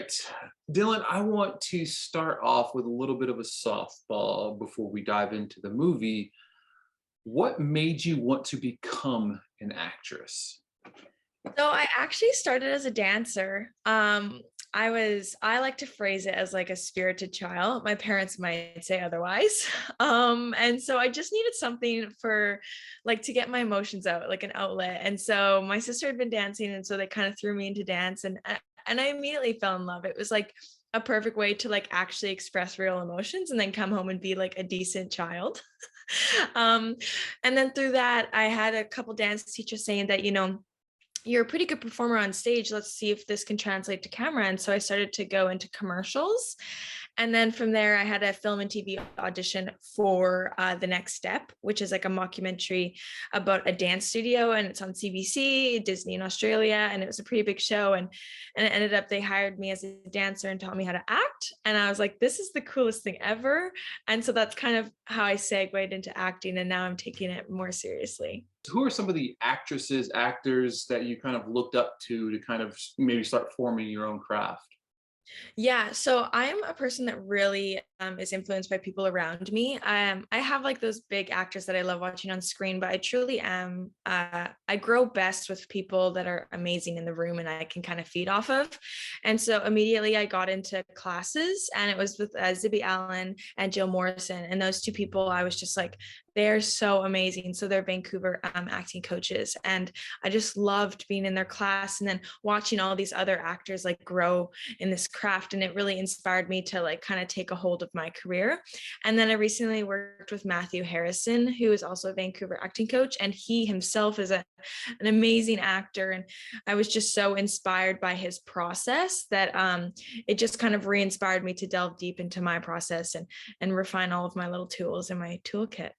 right. Dylan, I want to start off with a little bit of a softball before we dive into the movie. What made you want to become an actress? So I actually started as a dancer. I like to phrase it as like a spirited child. My parents might say otherwise. And so I just needed something for like to get my emotions out, like an outlet. And so my sister had been dancing, and so they kind of threw me into dance, and I immediately fell in love. It was like a perfect way to like actually express real emotions and then come home and be like a decent child. um, and then through that, I had a couple dance teachers saying that, you're a pretty good performer on stage. Let's see if this can translate to camera. And so I started to go into commercials. And then from there, I had a film and TV audition for The Next Step, which is like a mockumentary about a dance studio. And it's on CBC, Disney in Australia. And it was a pretty big show. And it ended up, they hired me as a dancer and taught me how to act. And I was like, this is the coolest thing ever. And so that's kind of how I segued into acting. And now I'm taking it more seriously. Who are some of the actresses, actors that you kind of looked up to kind of maybe start forming your own craft? Yeah, so I am a person that really is influenced by people around me. I have like those big actors that I love watching on screen, but I truly am. I grow best with people that are amazing in the room and I can kind of feed off of. And so immediately I got into classes, and it was with Zibby Allen and Jill Morrison. And those two people, I was just like, they're so amazing. So they're Vancouver acting coaches. And I just loved being in their class and then watching all these other actors like grow in this craft, and it really inspired me to like kind of take a hold of my career. And then I recently worked with Matthew Harrison, who is also a Vancouver acting coach, and he himself is an amazing actor. And I was just so inspired by his process that it just kind of re-inspired me to delve deep into my process and refine all of my little tools in my toolkit.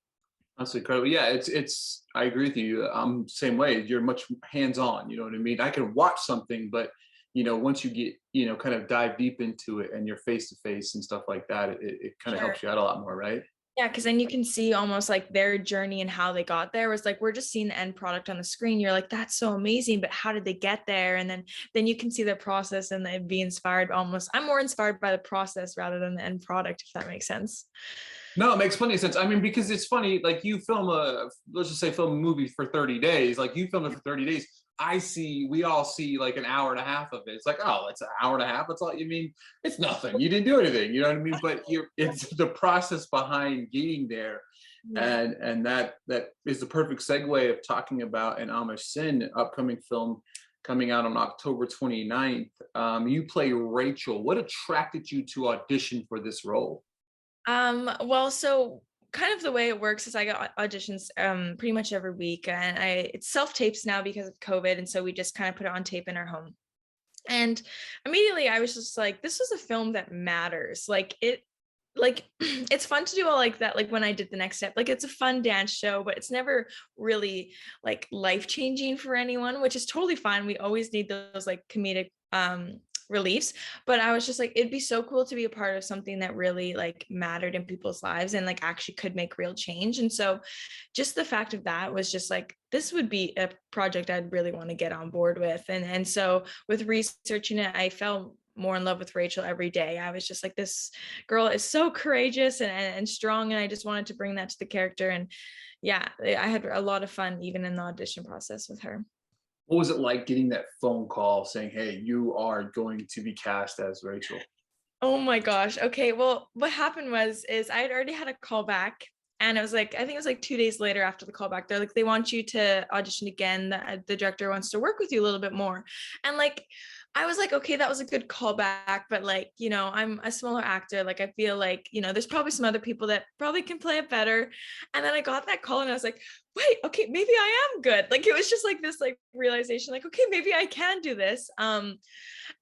That's incredible. Yeah, it's. I agree with you. I'm same way. You're much hands-on. You know what I mean? I can watch something, but once you get kind of dive deep into it and you're face to face and stuff like that, it kind of Sure. helps you out a lot more, right? Yeah, because then you can see almost like their journey and how they got there. Was like we're just seeing the end product on the screen. You're like, that's so amazing, but how did they get there? And then you can see the process and then be inspired. Almost, I'm more inspired by the process rather than the end product, if that makes sense. No, it makes plenty of sense. I mean, because it's funny, like you film let's just say film a movie for 30 days, like you film it for 30 days. We all see like an hour and a half of it. It's like, oh, it's an hour and a half. That's all you mean. It's nothing. You didn't do anything. You know what I mean? But it's the process behind getting there. Yeah. And that is the perfect segue of talking about an Amish Sin upcoming film coming out on October 29th. You play Rachel. What attracted you to audition for this role? Well, so kind of the way it works is I got auditions pretty much every week, and it's self-tapes now because of COVID, and so we just kind of put it on tape in our home. And immediately I was just like, this is a film that matters. Like it's fun to do all like that, like when I did The Next Step, like it's a fun dance show, but it's never really like life changing for anyone, which is totally fine. We always need those like comedic reliefs, but I was just like, it'd be so cool to be a part of something that really like mattered in people's lives and like actually could make real change. And so just the fact of that was just like, this would be a project I'd really want to get on board with. And so with researching it, I fell more in love with Rachel every day. I was just like, this girl is so courageous and strong, and I just wanted to bring that to the character. And yeah, I had a lot of fun even in the audition process with her. What was it like getting that phone call saying, "Hey, you are going to be cast as Rachel"? Oh my gosh. Okay. Well, what happened is I had already had a call back, and it was like, I think it was like 2 days later after the callback, they're like, they want you to audition again. The director wants to work with you a little bit more. And like, I was like, okay, that was a good callback, but like, I'm a smaller actor. Like, I feel like, there's probably some other people that probably can play it better. And then I got that call and I was like, wait, okay, maybe I am good. Like, it was just like this like realization, like, okay, maybe I can do this.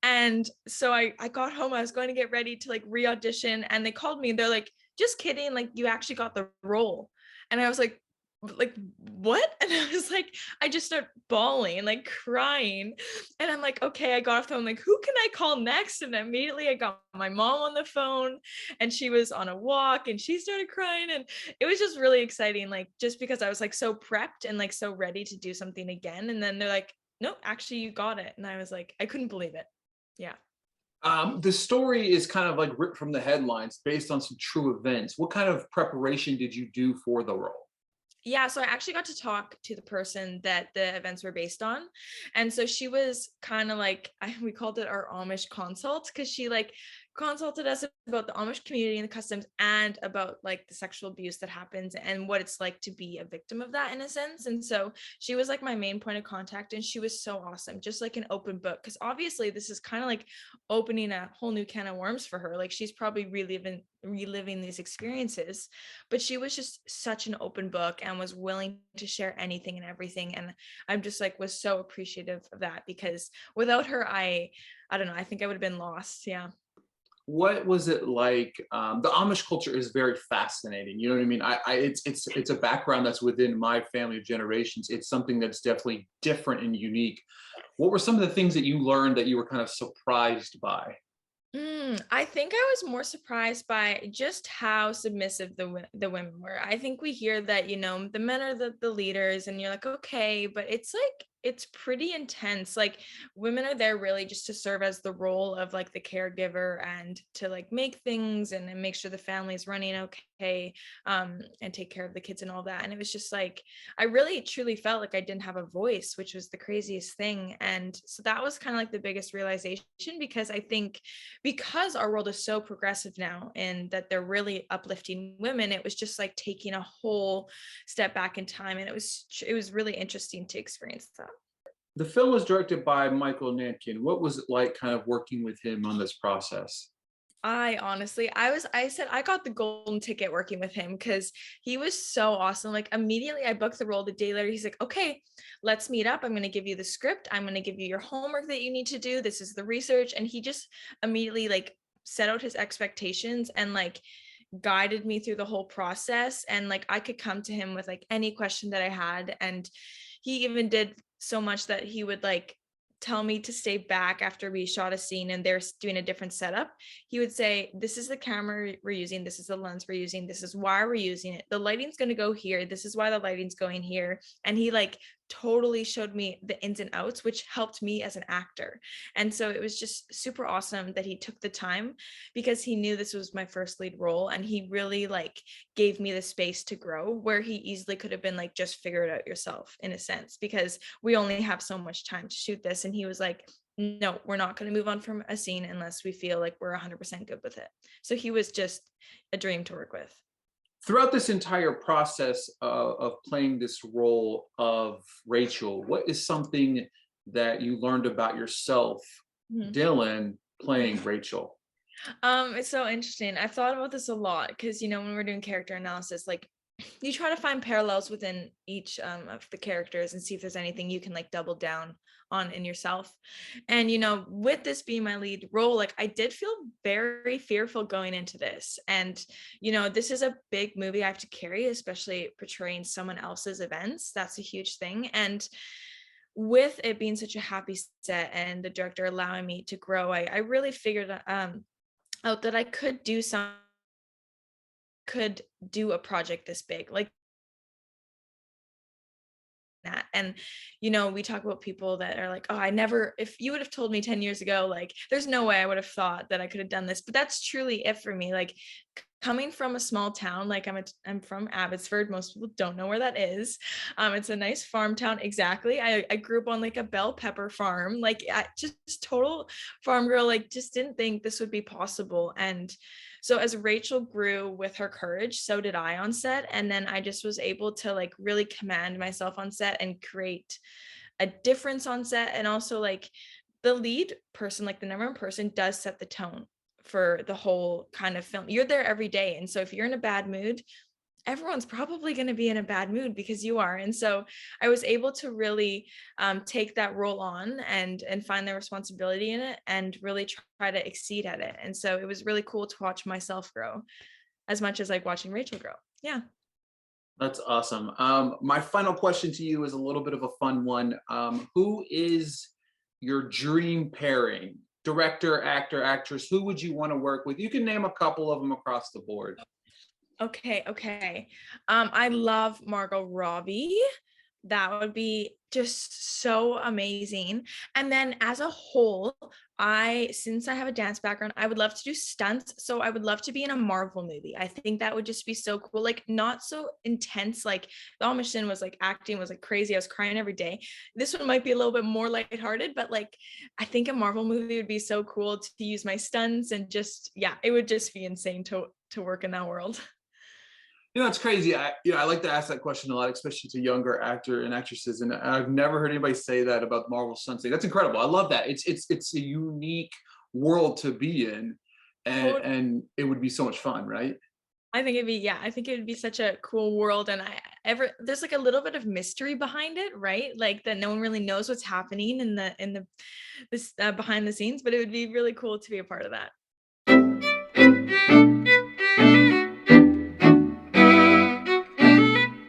And so I got home, I was going to get ready to like re-audition, and they called me and they're like, just kidding, like you actually got the role. And I was like what? And I was like, I just start bawling and like crying. And I'm like, okay, I got off the phone, like, who can I call next? And immediately I got my mom on the phone, and she was on a walk and she started crying. And it was just really exciting, like just because I was like so prepped and like so ready to do something again. And then they're like, no, actually you got it. And I was like, I couldn't believe it. Yeah. The story is kind of like ripped from the headlines based on some true events. What kind of preparation did you do for the role? Yeah, so I actually got to talk to the person that the events were based on. And so she was kind of like, we called it our Amish consult, because she like consulted us about the Amish community and the customs, and about like the sexual abuse that happens and what it's like to be a victim of that, in a sense. And so she was like my main point of contact, and she was so awesome, just like an open book, because obviously this is kind of like opening a whole new can of worms for her. Like she's probably reliving these experiences, but she was just such an open book and was willing to share anything and everything. And I'm just like was so appreciative of that, because without her, I don't know, I think I would have been lost. Yeah. What was it like? The Amish culture is very fascinating. You know what I mean? It's a background that's within my family of generations. It's something that's definitely different and unique. What were some of the things that you learned that you were kind of surprised by? I think I was more surprised by just how submissive the women were. I think we hear that, the men are the leaders, and you're like, okay, but it's like it's pretty intense. Like women are there really just to serve as the role of like the caregiver, and to like make things and make sure the family's running okay, and take care of the kids and all that. And it was just like I really truly felt like I didn't have a voice, which was the craziest thing. And so that was kind of like the biggest realization, because I think because our world is so progressive now and that they're really uplifting women, it was just like taking a whole step back in time, and it was really interesting to experience that. The film was directed by Michael Nankin. What was it like kind of working with him on this process? I said I got the golden ticket working with him, because he was so awesome. Like immediately I booked the role. The day later, he's like, okay, let's meet up. I'm going to give you the script. I'm going to give you your homework that you need to do. This is the research. And he just immediately like set out his expectations and like guided me through the whole process. And like I could come to him with like any question that I had. And he even did so much that he would like tell me to stay back after we shot a scene and they're doing a different setup. He would say, this is the camera we're using, this is the lens we're using, this is why we're using it, the lighting's going to go here, this is why the lighting's going here. And he like totally showed me the ins and outs, which helped me as an actor. And so it was just super awesome that he took the time, because he knew this was my first lead role, and he really like gave me the space to grow, where he easily could have been like, just figure it out yourself, in a sense, because we only have so much time to shoot this. And he was like, no, we're not going to move on from a scene unless we feel like we're 100% good with it. So he was just a dream to work with. Throughout this entire process of playing this role of Rachel, what is something that you learned about yourself, Mhm. Dylan, playing Rachel? It's so interesting. I've thought about this a lot, because when we're doing character analysis, like you try to find parallels within each of the characters and see if there's anything you can like double down on in yourself. And with this being my lead role, like I did feel very fearful going into this. And this is a big movie I have to carry, especially portraying someone else's events. That's a huge thing. And with it being such a happy set and the director allowing me to grow, I really figured out that I could do a project this big, like that. And we talk about people that are like, oh, if you would have told me 10 years ago, like there's no way I would have thought that I could have done this. But that's truly it for me. Like coming from a small town, like I'm from Abbotsford. Most people don't know where that is. It's a nice farm town. Exactly. I grew up on like a bell pepper farm, like just total farm girl, like just didn't think this would be possible. And so as Rachel grew with her courage, so did I on set. And then I just was able to like really command myself on set and create a difference on set. And also like the lead person, like the number one person, does set the tone for the whole kind of film. You're there every day. And so if you're in a bad mood, everyone's probably going to be in a bad mood because you are. And so I was able to really take that role on and find the responsibility in it and really try to exceed at it. And so it was really cool to watch myself grow as much as like watching Rachel grow. Yeah. That's awesome. My final question to you is a little bit of a fun one. Who is your dream pairing? Director, actor, actress, who would you want to work with? You can name a couple of them across the board. Okay. I love Margot Robbie. That would be just so amazing. And then as a whole, since I have a dance background, I would love to do stunts. So I would love to be in a Marvel movie. I think that would just be so cool. Like not so intense. Like the Amish Sin was like acting was like crazy. I was crying every day. This one might be a little bit more lighthearted, but like I think a Marvel movie would be so cool to use my stunts and just yeah, it would just be insane to work in that world. It's crazy. I like to ask that question a lot, especially to younger actor and actresses. And I've never heard anybody say that about Marvel Sunset. That's incredible. I love that. It's a unique world to be in, and it would be so much fun, right? I think it would be such a cool world. And there's like a little bit of mystery behind it, right? Like that no one really knows what's happening in the this behind the scenes, but it would be really cool to be a part of that.